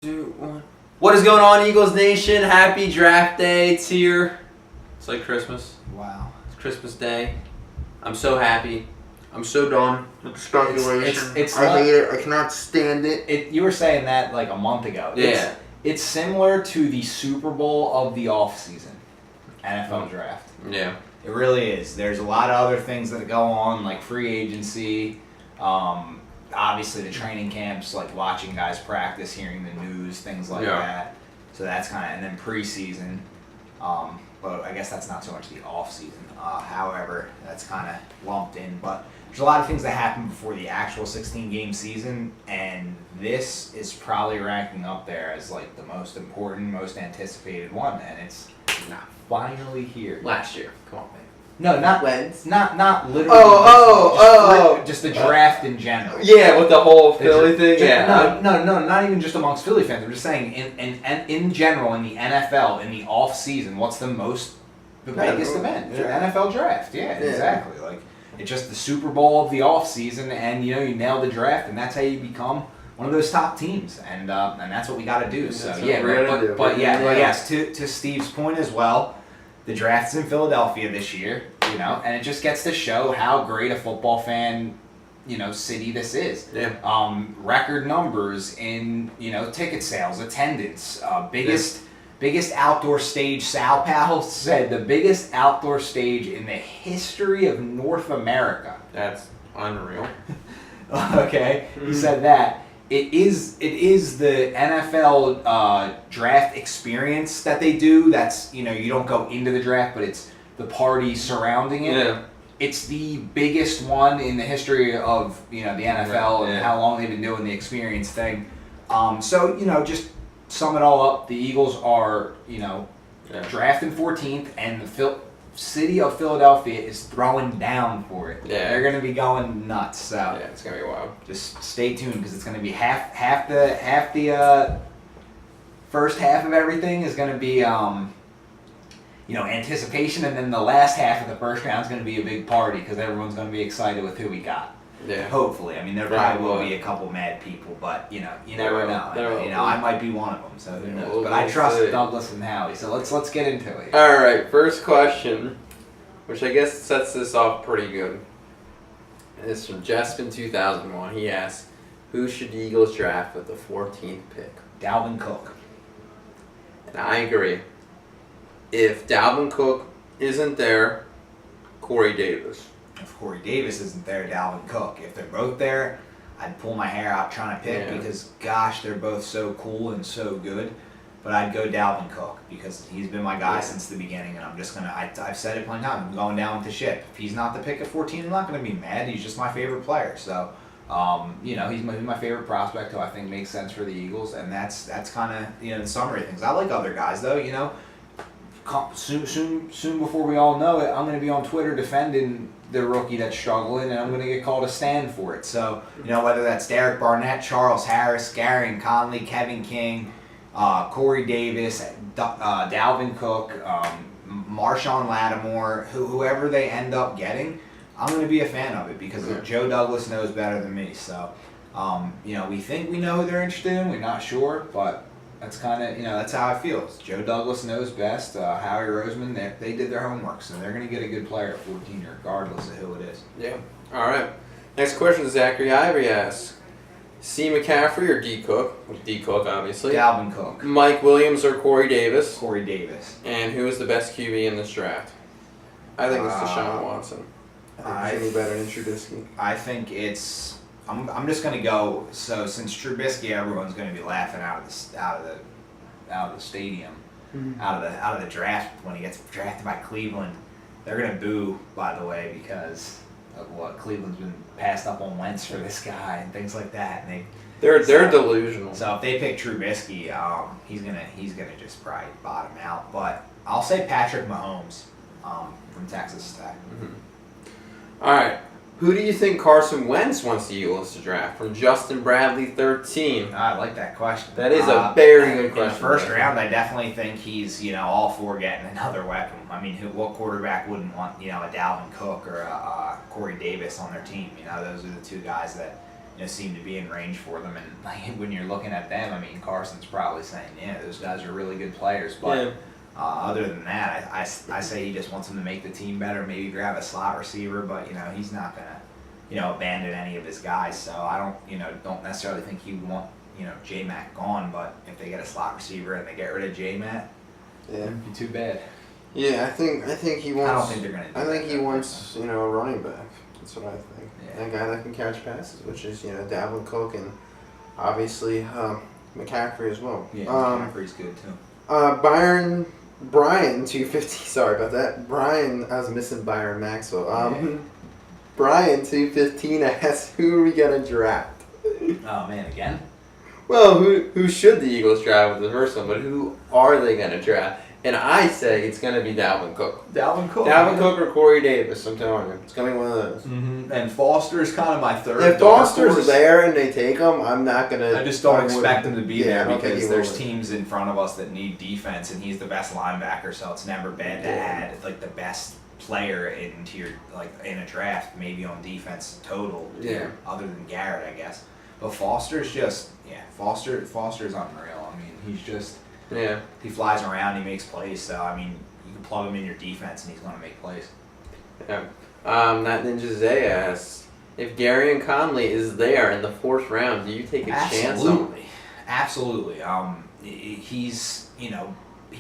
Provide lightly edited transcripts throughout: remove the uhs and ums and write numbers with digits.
2, 1. What is going on, Eagles Nation? Happy draft day. It's here. It's like Christmas. Wow. It's Christmas Day. I'm so happy. I'm so done with the speculation. I hate it. I cannot stand it. You were saying that like a month ago. Yeah. It's similar to the Super Bowl of the offseason NFL draft. Yeah. It really is. There's a lot of other things that go on, like free agency, obviously the training camps, like watching guys practice, hearing the news, things like that. So that's kind of, and then preseason. But I guess that's not so much the off season. However, that's kind of lumped in. But there's a lot of things that happen before the actual 16-game season, and this is probably ranking up there as like the most important, most anticipated one, and it's finally here. Last year. Come on, man. No, not Wentz. Not literally. Just the draft in general. Yeah, with the whole Philly thing. Yeah. No, not even just amongst Philly fans. I'm just saying in general in the NFL in the off season, what's the biggest event? The NFL draft. Yeah, exactly. Like it's just the Super Bowl of the off season, and you nail the draft, and that's how you become one of those top teams, and that's what we got to do. So but yes, to Steve's point as well. The draft's in Philadelphia this year, and it just gets to show how great a football fan, city this is. Yeah. Record numbers in, ticket sales, attendance, biggest outdoor stage. Sal Powell said the biggest outdoor stage in the history of North America. That's unreal. Okay, he said that. It is the NFL draft experience that they do. That's you don't go into the draft, but it's the party surrounding it. Yeah. It's the biggest one in the history of the NFL and how long they've been doing the experience thing. So just sum it all up. The Eagles are drafting 14th, and the city of Philadelphia is throwing down for it. Yeah. They're going to be going nuts. So yeah, it's going to be wild. just stay tuned because it's going to be half the first half of everything is going to be anticipation, and then the last half of the first round is going to be a big party because everyone's going to be excited with who we got. Yeah. Hopefully. I mean, there probably will be a couple mad people, but you never know. I might be one of them, so who knows? But I trust Douglas and Howie, so let's get into it. All right, first question, which I guess sets this off pretty good. It's from Jespin 2001. He asks, "Who should the Eagles draft with the 14th pick?" Dalvin Cook. And I agree. If Dalvin Cook isn't there, Corey Davis. If Corey Davis isn't there, Dalvin Cook. If they're both there, I'd pull my hair out trying to pick because, gosh, they're both so cool and so good. But I'd go Dalvin Cook because he's been my guy since the beginning, and I'm just going to – I've said it plenty of times. I'm going down with the ship. If he's not the pick at 14, I'm not going to be mad. He's just my favorite player. So, he's my favorite prospect who I think makes sense for the Eagles, and that's kind of, the summary of things. I like other guys, though, Soon before we all know it, I'm going to be on Twitter defending the rookie that's struggling, and I'm going to get called a stand for it. So, whether that's Derek Barnett, Charles Harris, Darion Conley, Kevin King, Corey Davis, Dalvin Cook, Marshawn Lattimore, whoever they end up getting, I'm going to be a fan of it because Joe Douglas knows better than me. So, we think we know who they're interested in. We're not sure, but that's kind of, that's how I feel. Joe Douglas knows best. Howie Roseman, they did their homework, so they're going to get a good player at 14 regardless of who it is. Yeah. All right. Next question, Zachary Ivory asks, C. McCaffrey or D. Cook? D. Cook, obviously. Dalvin Cook. Mike Williams or Corey Davis? Corey Davis. And who is the best QB in this draft? I think it's Deshaun Watson. I think he's better than Trubisky. I think it's... I'm just gonna go. So since Trubisky, everyone's gonna be laughing out of the stadium, out of the draft when he gets drafted by Cleveland. They're gonna boo, by the way, because of what Cleveland's been passed up on Wentz for this guy and things like that. And they're delusional. So if they pick Trubisky, he's gonna just probably bottom out. But I'll say Patrick Mahomes from Texas Tech. All right. Who do you think Carson Wentz wants the Eagles to draft? From Justin Bradley, 13. I like that question. That is a very good question. In the first round, I definitely think he's all for getting another weapon. I mean, what quarterback wouldn't want a Dalvin Cook or a Corey Davis on their team? Those are the two guys that seem to be in range for them. And like when you're looking at them, I mean, Carson's probably saying, yeah, those guys are really good players. But other than that, I say he just wants them to make the team better, maybe grab a slot receiver. But he's not gonna abandon any of his guys. So I don't necessarily think he would want J-Mac gone. But if they get a slot receiver and they get rid of J-Mac, it'd be too bad. Yeah, I think he wants. I don't think they're gonna. I think he wants a running back. That's what I think. Yeah. A guy that can catch passes, which is Dalvin Cook and obviously McCaffrey as well. Yeah, McCaffrey's good too. Brian 250. Sorry about that. Brian, I was missing Byron Maxwell. Brian 215 asks, who are we gonna draft? Oh man, again? Well, who should the Eagles draft with the first one, but who are they gonna draft? And I say it's going to be Dalvin Cook. Dalvin Cook. Dalvin Cook or Corey Davis, I'm telling you. It's going to be one of those. Mm-hmm. And Foster's kind of my third. If Foster's there and they take him, I'm not going to... I just don't expect him to be there because there's will. Teams in front of us that need defense, and he's the best linebacker, so it's never bad to add like the best player into your in a draft, maybe on defense total. Other than Garrett, I guess. But Foster's just Foster's unreal. I mean, he's just... Yeah. He flies around, he makes plays, so I mean, you can plug him in your defense and he's going to make plays. Yeah. That Ninja Zay asks, if Darion Conley is there in the 4th round, do you take a chance on him? Absolutely. He's, he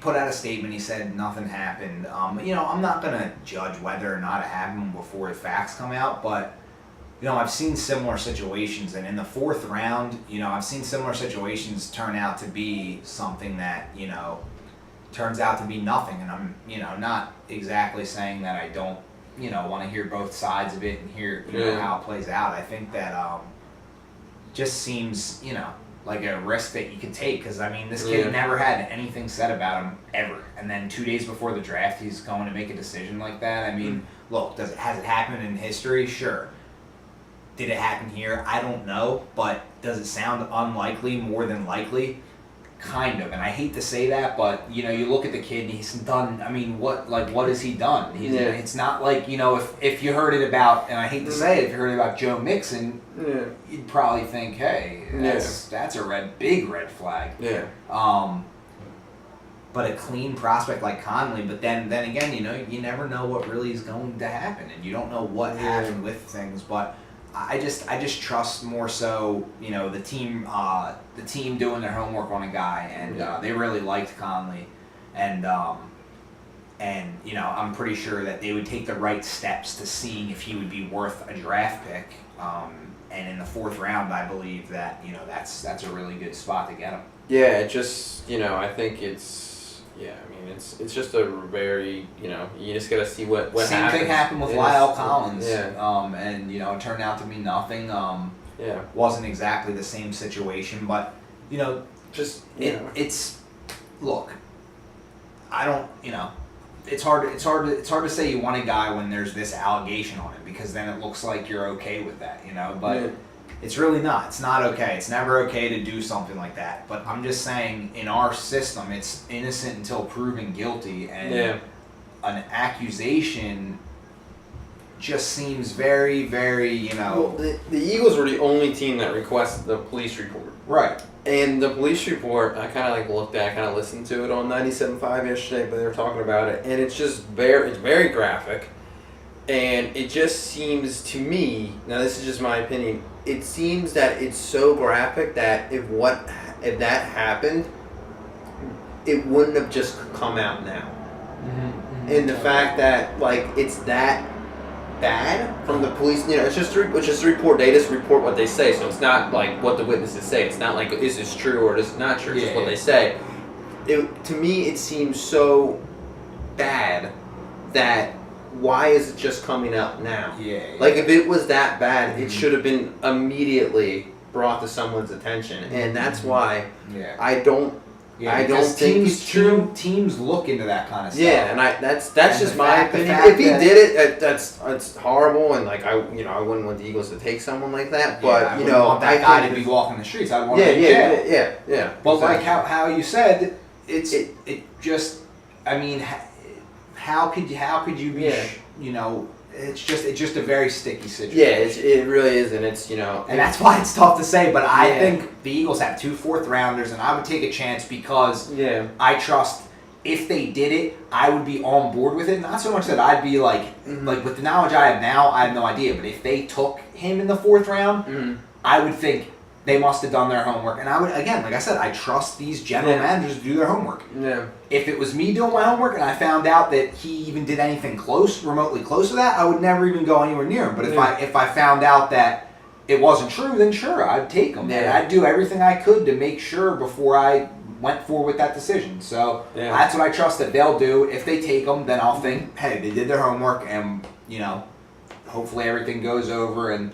put out a statement, he said nothing happened. I'm not going to judge whether or not it happened before the facts come out, but I've seen similar situations, and in the 4th round, I've seen similar situations turn out to be something that, turns out to be nothing. And I'm, not exactly saying that I don't, want to hear both sides of it and hear, how it plays out. I think that just seems, like a risk that you can take, because, I mean, this kid never had anything said about him ever. And then 2 days before the draft, he's going to make a decision like that. I mean, look, has it happened in history? Sure. Did it happen here? I don't know, but does it sound unlikely more than likely? Kind of, and I hate to say that, but you look at the kid and he's done. I mean, what has he done? It's not like if you heard it about, and I hate to say it, if you heard it about Joe Mixon, you'd probably think, hey, that's a big red flag. Yeah. But a clean prospect like Conley, but then again, you never know what really is going to happen, and you don't know what happened with things, but. I just trust more so, the team doing their homework on a guy, and they really liked Conley, and I'm pretty sure that they would take the right steps to seeing if he would be worth a draft pick, and in the 4th round, I believe that that's a really good spot to get him. Yeah, it just I think it's. Yeah, I mean, it's just a very, you just got to see what happens. Same thing happened with Lyle Collins, and, it turned out to be nothing. Wasn't exactly the same situation, but, it's, look, I don't, it's hard to say you want a guy when there's this allegation on it, because then it looks like you're okay with that, but... It's really not. It's not okay. It's never okay to do something like that. But I'm just saying, in our system, it's innocent until proven guilty, and an accusation just seems very, very, Well, the Eagles were the only team that requested the police report. Right. And the police report, I kind of looked at, kind of listened to it on 97.5 yesterday, but they were talking about it, and it's just it's very graphic. And it just seems to me, now this is just my opinion, it seems that it's so graphic that if that happened, it wouldn't have just come out now. Mm-hmm. And the fact that it's that bad from the police, it's just a report. They just report what they say, so it's not like what the witnesses say. It's not like is this true or is this not true. It's just what they say. To me, it seems so bad that. Why is it just coming out now? If it was that bad, it should have been immediately brought to someone's attention, and that's why I don't think it's true. Teams look into that kind of stuff. Yeah, and that's just my opinion. If he did it, that's horrible, and I wouldn't want the Eagles to take someone like that. But I wouldn't want that guy to be walking the streets. I'd want him in jail. Yeah. But exactly. How you said, it just, I mean. How could you be, it's just a very sticky situation. Yeah, it really is, and it's and that's why it's tough to say. But I think the Eagles have 2 fourth-rounders, and I would take a chance because I trust. If they did it, I would be on board with it. Not so much that I'd be like with the knowledge I have now, I have no idea. But if they took him in the 4th round, I would think they must have done their homework. And I would, again, like I said, I trust these general managers to do their homework. Yeah. If it was me doing my homework and I found out that he even did anything remotely close to that, I would never even go anywhere near him. But if I found out that it wasn't true, then sure, I'd take him. And I'd do everything I could to make sure before I went forward with that decision. So that's what I trust that they'll do. If they take them, then I'll think, hey, they did their homework, and hopefully everything goes over, and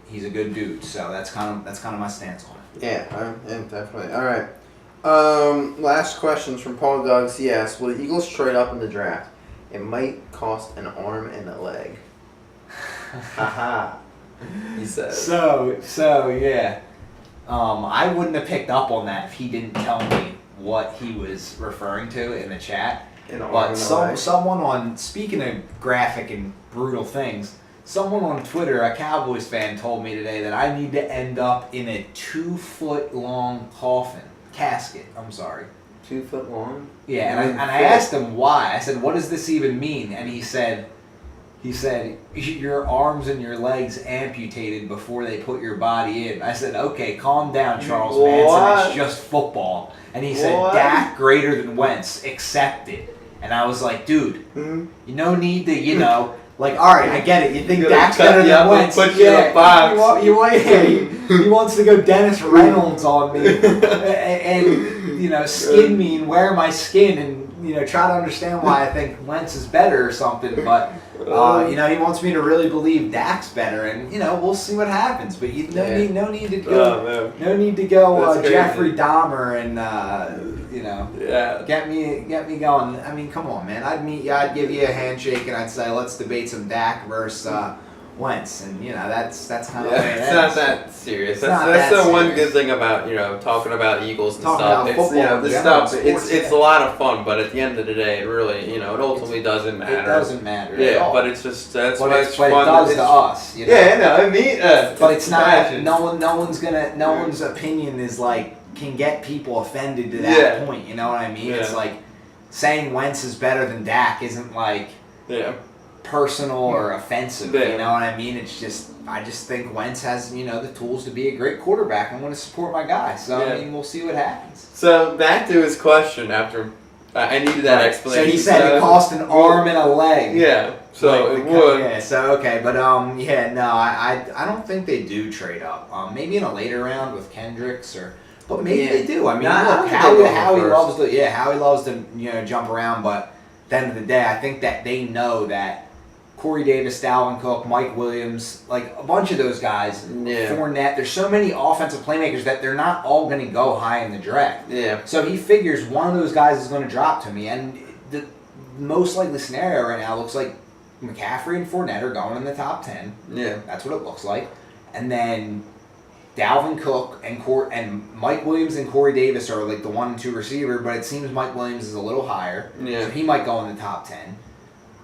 he's a good dude. So that's kind of my stance on it. Yeah, definitely. All right. Last questions from Paul Douglas. He asks, will the Eagles trade up in the draft? It might cost an arm and a leg. Haha. He says. So yeah. I wouldn't have picked up on that if he didn't tell me what he was referring to in the chat. But someone on, speaking of graphic and brutal things, someone on Twitter, a Cowboys fan, told me today that I need to end up in a 2-foot-long casket. I'm sorry. 2 foot long? Yeah, and I asked him why. I said, what does this even mean? And he said, your arms and your legs amputated before they put your body in. I said, okay, calm down, Charles Manson. It's just football. And he said, Dak greater than Wentz. Accept it. And I was like, dude, you no need to, all right, I get it. You think Dak's better than Wentz. Put you in a box. He wants to go Dennis Reynolds on me and skin me and wear my skin and, try to understand why I think Wentz is better or something. But, he wants me to really believe Dak's better, and we'll see what happens. But no need to go Jeffrey Dahmer and get me going. I mean, come on, man. I'd meet you. I'd give you a handshake, and I'd say, let's debate some Dak versus Wentz, and that's kind of it's not that serious. That's the one good thing about talking about Eagles and stuff. It's a lot of fun, but at the end of the day, it really it ultimately doesn't matter. It doesn't matter. Yeah, at all. but it's just but why it's fun. It does to us. Yeah, no, I mean, but it's not. No one's opinion is can get people offended to that point. You know what I mean? Yeah. It's like saying Wentz is better than Dak isn't personal or offensive. You know what I mean? It's just I just think Wentz has the tools to be a great quarterback. I'm going to support my guy. So I mean, we'll see what happens. So back to his question after I needed that explanation. So he said it cost an arm and a leg. Yeah. So it would. Yeah. So okay, but I don't think they do trade up. Maybe in a later round with Kendricks but maybe they do. I mean, look, Howie loves to jump around, but at the end of the day, I think that they know that Corey Davis, Dalvin Cook, Mike Williams, a bunch of those guys, Fournette, there's so many offensive playmakers that they're not all going to go high in the draft. Yeah. So he figures one of those guys is going to drop to me, and the most likely scenario right now looks like McCaffrey and Fournette are going in the top 10. Yeah. That's what it looks like. And then Dalvin Cook and Mike Williams and Corey Davis are the 1 and 2 receiver, but it seems Mike Williams is a little higher. Yeah. So he might go in the top 10.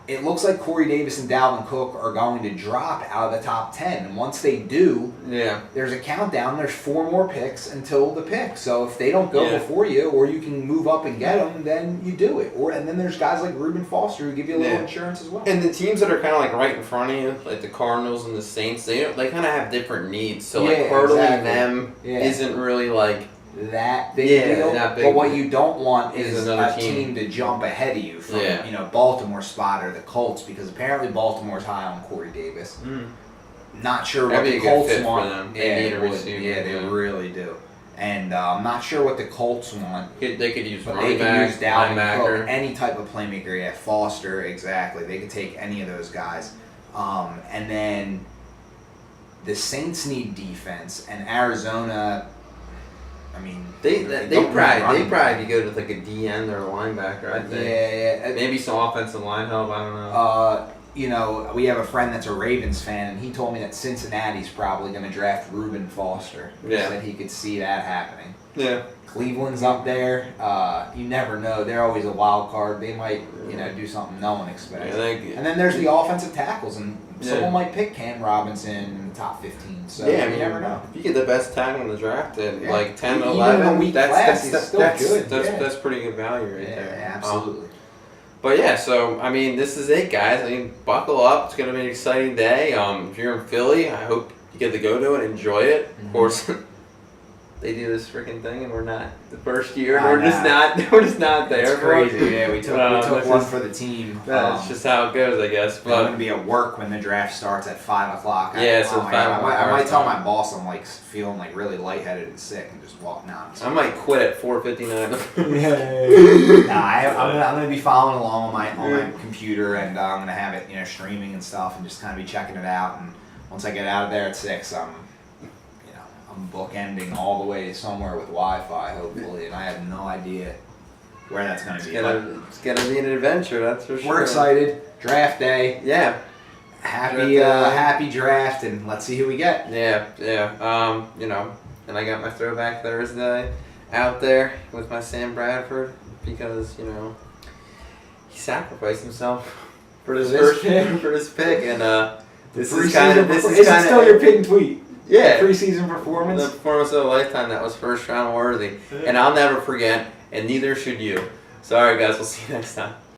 It looks like Corey Davis and Dalvin Cook are going to drop out of the top 10. And once they do, there's a countdown. There's 4 more picks until the pick. So if they don't go before you, or you can move up and get them, then you do it. And then there's guys like Reuben Foster who give you a little insurance as well. And the teams that are kind of right in front of you, like the Cardinals and the Saints, they kind of have different needs. So hurdling them isn't really that big deal. Not big. But what you don't want is a team to jump ahead of you from Baltimore's spot or the Colts, because apparently Baltimore's high on Corey Davis. Not sure what the Colts want. For them. They need a receiver. Yeah, they really do. And I'm not sure what the Colts want. They could use running back, use Dalvin Cook, any type of playmaker. Yeah, Foster, exactly. They could take any of those guys. And then the Saints need defense, and Arizona. I mean, they probably could go to a D end or a linebacker. I think. Yeah. Maybe some offensive line help. I don't know. We have a friend that's a Ravens fan, and he told me that Cincinnati's probably going to draft Reuben Foster. He said he could see that happening. Yeah. Cleveland's up there. You never know. They're always a wild card. They might, do something no one expects. And then there's the offensive tackles, and someone might pick Cam Robinson in the top 15. So you never know. If you get the best tackle in the draft at like 10, Even 11, in a weak class, he's still good. That's pretty good value right there. Yeah, absolutely. But yeah, so I mean, this is it, guys. I mean, buckle up. It's gonna be an exciting day. If you're in Philly, I hope you get to go to it, enjoy it. Of course, they do this freaking thing, and we're not the first year. We're just not there. It's crazy. Yeah, we took one for the team. That's just how it goes, I guess. But I'm gonna be at work when the draft starts at 5 o'clock. Yeah, so 5 o'clock. I might tell my boss I'm like feeling like really lightheaded and sick, and just walk down. I might quit at 4:59. I'm gonna be following along on my computer, and I'm gonna have it streaming and stuff, and just kind of be checking it out. And once I get out of there at 6, I'm bookending all the way somewhere with Wi-Fi, hopefully, and I have no idea where that's going to be. It's gonna be an adventure, that's for sure. We're excited. Draft day. Yeah. Happy draft, and let's see who we get. Yeah. And I got my Throwback Thursday out there with my Sam Bradford because he sacrificed himself for this pick, and this is still your pick and tweet. Yeah. The preseason performance. The performance of a lifetime. That was first round worthy. And I'll never forget, and neither should you. So, alright guys, we'll see you next time.